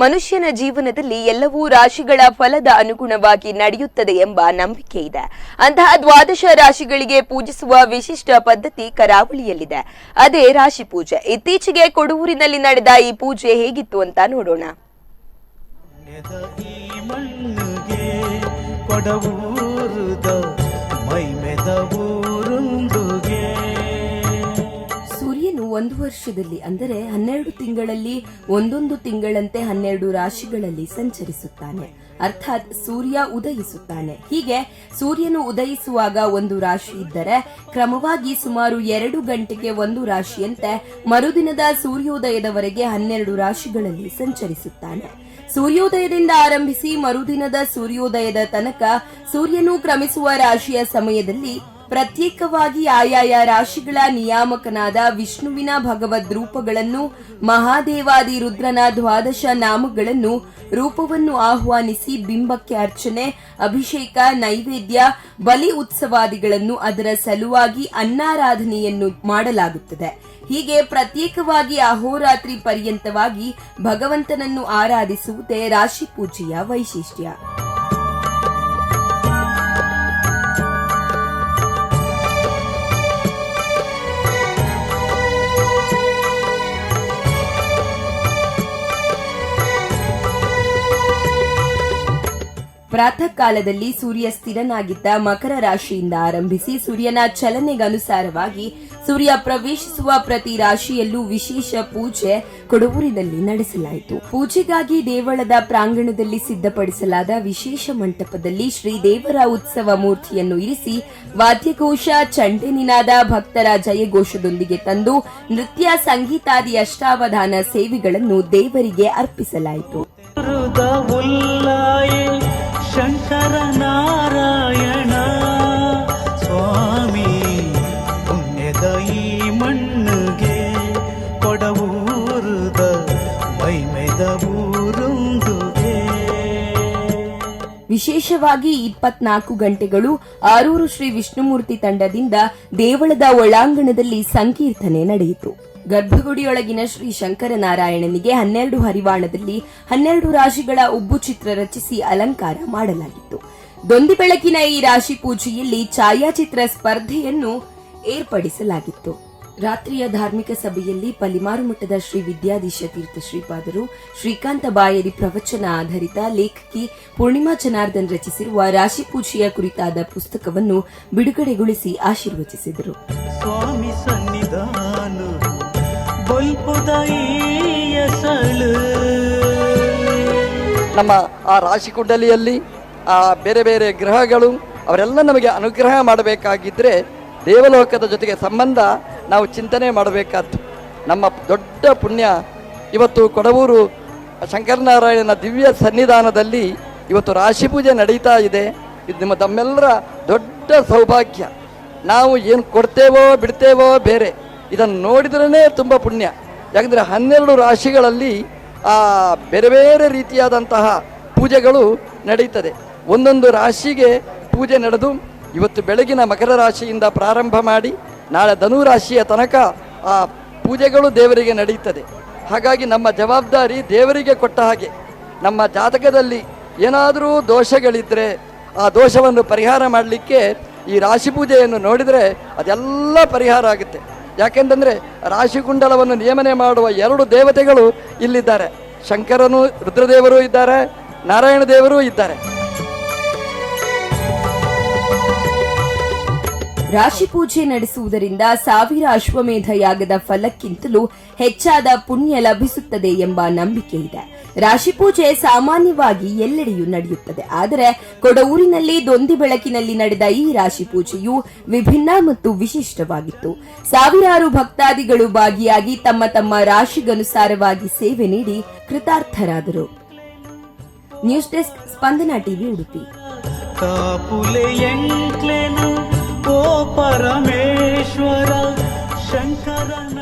ಮನುಷ್ಯನ ಜೀವನದಲ್ಲಿ ಎಲ್ಲವೂ ರಾಶಿಗಳ ಫಲದ ಅನುಗುಣವಾಗಿ ನಡೆಯುತ್ತದೆ ಎಂಬ ನಂಬಿಕೆ ಇದೆ. ಅಂತಹ ದ್ವಾದಶ ರಾಶಿಗಳಿಗೆ ಪೂಜಿಸುವ ವಿಶಿಷ್ಟ ಪದ್ಧತಿ ಕರಾವಳಿಯಲ್ಲಿದೆ. ಅದೇ ರಾಶಿ ಪೂಜೆ. ಇತ್ತೀಚೆಗೆ ಕೊಡೂರಿನಲ್ಲಿ ನಡೆದ ಈ ಪೂಜೆ ಹೇಗಿತ್ತು ಅಂತ ನೋಡೋಣ. ಸೂರ್ಯನು ಒಂದು ವರ್ಷದಲ್ಲಿ ಅಂದರೆ 12 ತಿಂಗಳಲ್ಲಿ ಒಂದೊಂದು ತಿಂಗಳಂತೆ 12 ರಾಶಿಗಳಲ್ಲಿ ಸಂಚರಿಸುತ್ತಾನೆ. ಅರ್ಥಾತ್ ಸೂರ್ಯ ಉದಯಿಸುತ್ತಾನೆ. ಹೀಗೆ ಸೂರ್ಯನು ಉದಯಿಸುವಾಗ ಒಂದು ರಾಶಿ ಇದ್ದರೆ ಕ್ರಮವಾಗಿ ಸುಮಾರು 2 ಗಂಟೆಗೆ ಒಂದು ರಾಶಿಯಂತೆ ಮರುದಿನದ ಸೂರ್ಯೋದಯದವರೆಗೆ 12 ರಾಶಿಗಳಲ್ಲಿ ಸಂಚರಿಸುತ್ತಾನೆ. ಸೂರ್ಯೋದಯದಿಂದ ಆರಂಭಿಸಿ ಮರುದಿನದ ಸೂರ್ಯೋದಯದ ತನಕ ಸೂರ್ಯನು ಕ್ರಮಿಸುವ ರಾಶಿಯ ಸಮಯದಲ್ಲಿ ಪ್ರತ್ಯೇಕವಾಗಿ ಆಯಾಯ ರಾಶಿಗಳ ನಿಯಾಮಕನಾದ ವಿಷ್ಣುವಿನ ಭಗವದ್ ರೂಪಗಳನ್ನು, ಮಹಾದೇವಾದಿ ರುದ್ರನ ದ್ವಾದಶ ನಾಮಗಳನ್ನು, ರೂಪವನ್ನು ಆಹ್ವಾನಿಸಿ ಬಿಂಬಕ್ಕೆ ಅರ್ಚನೆ, ಅಭಿಷೇಕ, ನೈವೇದ್ಯ, ಬಲಿ ಉತ್ಸವಾದಿಗಳನ್ನು, ಅದರ ಸಲುವಾಗಿ ಅನ್ನಾರಾಧನೆಯನ್ನು ಮಾಡಲಾಗುತ್ತದೆ. ಹೀಗೆ ಪ್ರತ್ಯೇಕವಾಗಿ ಅಹೋರಾತ್ರಿ ಪರ್ಯಂತವಾಗಿ ಭಗವಂತನನ್ನು ಆರಾಧಿಸುವುದೇ ರಾಶಿ ಪೂಜೆಯ ವೈಶಿಷ್ಟ್ಯ. ಪ್ರಾತಃ ಕಾಲದಲ್ಲಿ ಸೂರ್ಯ ಸ್ಥಿರನಾಗಿದ್ದ ಮಕರ ರಾಶಿಯಿಂದ ಆರಂಭಿಸಿ ಸೂರ್ಯನ ಚಲನೆಗನುಸಾರವಾಗಿ ಸೂರ್ಯ ಪ್ರವೇಶಿಸುವ ಪ್ರತಿ ರಾಶಿಯಲ್ಲೂ ವಿಶೇಷ ಪೂಜೆ ಕೊಡೂರಿನಲ್ಲಿ ನಡೆಸಲಾಯಿತು. ಪೂಜೆಗಾಗಿ ದೇವಳದ ಪ್ರಾಂಗಣದಲ್ಲಿ ಸಿದ್ಧಪಡಿಸಲಾದ ವಿಶೇಷ ಮಂಟಪದಲ್ಲಿ ಶ್ರೀದೇವರ ಉತ್ಸವ ಮೂರ್ತಿಯನ್ನು ಇರಿಸಿ ವಾದ್ಯಘೋಷ, ಚಂಡೆ ನಿನಾದ, ಭಕ್ತರ ಜಯಘೋಷದೊಂದಿಗೆ ತಂದು ನೃತ್ಯ, ಸಂಗೀತಾದಿ ಅಷ್ಟಾವಧಾನ ಸೇವೆಗಳನ್ನು ದೇವರಿಗೆ ಅರ್ಪಿಸಲಾಯಿತು. ಶಂಕರ ನಾರಾಯಣ ಸ್ವಾಮಿ ಪುಣ್ಯದ ಈ ಮಣ್ಣಿಗೆ ಕೊಡವೂರುದ ಮೈಮೆದ ಊರುಂದುಗೆ. ವಿಶೇಷವಾಗಿ 24 ಗಂಟೆಗಳು ಆರೂರು ಶ್ರೀ ವಿಷ್ಣುಮೂರ್ತಿ ತಂಡದಿಂದ ದೇವಳದ ಒಳಾಂಗಣದಲ್ಲಿ ಸಂಕೀರ್ತನೆ ನಡೆಯಿತು. ಗರ್ಭಗುಡಿಯೊಳಗಿನ ಶ್ರೀ ಶಂಕರನಾರಾಯಣನಿಗೆ 12 ಹರಿವಾಣದಲ್ಲಿ 12 ರಾಶಿಗಳ ಉಬ್ಬು ಚಿತ್ರ ರಚಿಸಿ ಅಲಂಕಾರ ಮಾಡಲಾಗಿತ್ತು. ದೊಂದಿ ಬೆಳಕಿನ ಈ ರಾಶಿ ಪೂಜೆಯಲ್ಲಿ ಛಾಯಾಚಿತ್ರ ಸ್ಪರ್ಧೆಯನ್ನು ಏರ್ಪಡಿಸಲಾಗಿತ್ತು. ರಾತ್ರಿಯ ಧಾರ್ಮಿಕ ಸಭೆಯಲ್ಲಿ ಪಲಿಮಾರು ಮಠದ ಶ್ರೀ ವಿದ್ಯಾಧೀಶ ತೀರ್ಥ ಶ್ರೀಪಾದರು, ಶ್ರೀಕಾಂತ ಬಾಯರಿ ಪ್ರವಚನ ಆಧಾರಿತ ಲೇಖಕಿ ಪೂರ್ಣಿಮಾ ಜನಾರ್ದನ್ ರಚಿಸಿರುವ ರಾಶಿ ಪೂಜೆಯ ಕುರಿತಾದ ಪುಸ್ತಕವನ್ನು ಬಿಡುಗಡೆಗೊಳಿಸಿ ಆಶೀರ್ವಚಿಸಿದರು. ಸ್ವಾಮಿ ಸನ್ನಿಧಾನ ನಮ್ಮ ಆ ರಾಶಿ ಕುಂಡಲಿಯಲ್ಲಿ ಆ ಬೇರೆ ಬೇರೆ ಗ್ರಹಗಳು ಅವರೆಲ್ಲ ನಮಗೆ ಅನುಗ್ರಹ ಮಾಡಬೇಕಾಗಿದ್ದರೆ ದೇವಲೋಕದ ಜೊತೆಗೆ ಸಂಬಂಧ ನಾವು ಚಿಂತನೆ ಮಾಡಬೇಕಾದ್ದು. ನಮ್ಮ ದೊಡ್ಡ ಪುಣ್ಯ ಇವತ್ತು ಕೊಡವೂರು ಶಂಕರನಾರಾಯಣನ ದಿವ್ಯ ಸನ್ನಿಧಾನದಲ್ಲಿ ಇವತ್ತು ರಾಶಿ ಪೂಜೆ ನಡೀತಾ ಇದೆ. ಇದು ನಮ್ಮೆಲ್ಲರ ದೊಡ್ಡ ಸೌಭಾಗ್ಯ. ನಾವು ಏನು ಕೊಡ್ತೇವೋ ಬಿಡ್ತೇವೋ ಬೇರೆ, ಇದನ್ನು ನೋಡಿದ್ರೇ ತುಂಬ ಪುಣ್ಯ. ಯಾಕಂದರೆ 12 ರಾಶಿಗಳಲ್ಲಿ ಬೇರೆ ಬೇರೆ ರೀತಿಯಾದಂತಹ ಪೂಜೆಗಳು ನಡೀತದೆ. ಒಂದೊಂದು ರಾಶಿಗೆ ಪೂಜೆ ನಡೆದು ಇವತ್ತು ಬೆಳಗಿನ ಮಕರ ರಾಶಿಯಿಂದ ಪ್ರಾರಂಭ ಮಾಡಿ ನಾಳೆ ಧನು ರಾಶಿಯ ತನಕ ಆ ಪೂಜೆಗಳು ದೇವರಿಗೆ ನಡೀತದೆ. ಹಾಗಾಗಿ ನಮ್ಮ ಜವಾಬ್ದಾರಿ ದೇವರಿಗೆ ಕೊಟ್ಟ ಹಾಗೆ ನಮ್ಮ ಜಾತಕದಲ್ಲಿ ಏನಾದರೂ ದೋಷಗಳಿದ್ದರೆ ಆ ದೋಷವನ್ನು ಪರಿಹಾರ ಮಾಡಲಿಕ್ಕೆ ಈ ರಾಶಿ ಪೂಜೆಯನ್ನು ನೋಡಿದರೆ ಅದೆಲ್ಲ ಪರಿಹಾರ ಆಗುತ್ತೆ. ಯಾಕೆಂತಂದರೆ ರಾಶಿಕುಂಡಲವನ್ನು ನಿಯಮನೆ ಮಾಡುವ 2 ದೇವತೆಗಳು ಇಲ್ಲಿದ್ದಾರೆ. ಶಂಕರನು, ರುದ್ರದೇವರು ಇದ್ದಾರೆ, ನಾರಾಯಣ ದೇವರು ಇದ್ದಾರೆ. ರಾಶಿ ಪೂಜೆ ನಡೆಸುವುದರಿಂದ 1000 ಅಶ್ವಮೇಧ ಯಾಗದ ಫಲಕ್ಕಿಂತಲೂ ಹೆಚ್ಚಾದ ಪುಣ್ಯ ಲಭಿಸುತ್ತದೆ ಎಂಬ ನಂಬಿಕೆ ಇದೆ. ರಾಶಿ ಪೂಜೆ ಸಾಮಾನ್ಯವಾಗಿ ಎಲ್ಲೆಡೆಯೂ ನಡೆಯುತ್ತದೆ. ಆದರೆ ಕೊಡೂರಿನಲ್ಲಿ ದೊಂದಿ ಬೆಳಕಿನಲ್ಲಿ ನಡೆದ ಈ ರಾಶಿ ಪೂಜೆಯು ವಿಭಿನ್ನ ಮತ್ತು ವಿಶಿಷ್ಟವಾಗಿತ್ತು. ಸಾವಿರಾರು ಭಕ್ತಾದಿಗಳು ಭಾಗಿಯಾಗಿ ತಮ್ಮ ತಮ್ಮ ರಾಶಿಗನುಸಾರವಾಗಿ ಸೇವೆ ನೀಡಿ ಕೃತಾರ್ಥರಾದರು. ನ್ಯೂಸ್ ಡೆಸ್ಕ್, ಸ್ಪಂದನ ಟಿವಿ, ಉಡುಪಿ. ಪರಮೇಶ್ವರ ಶಂಕರನ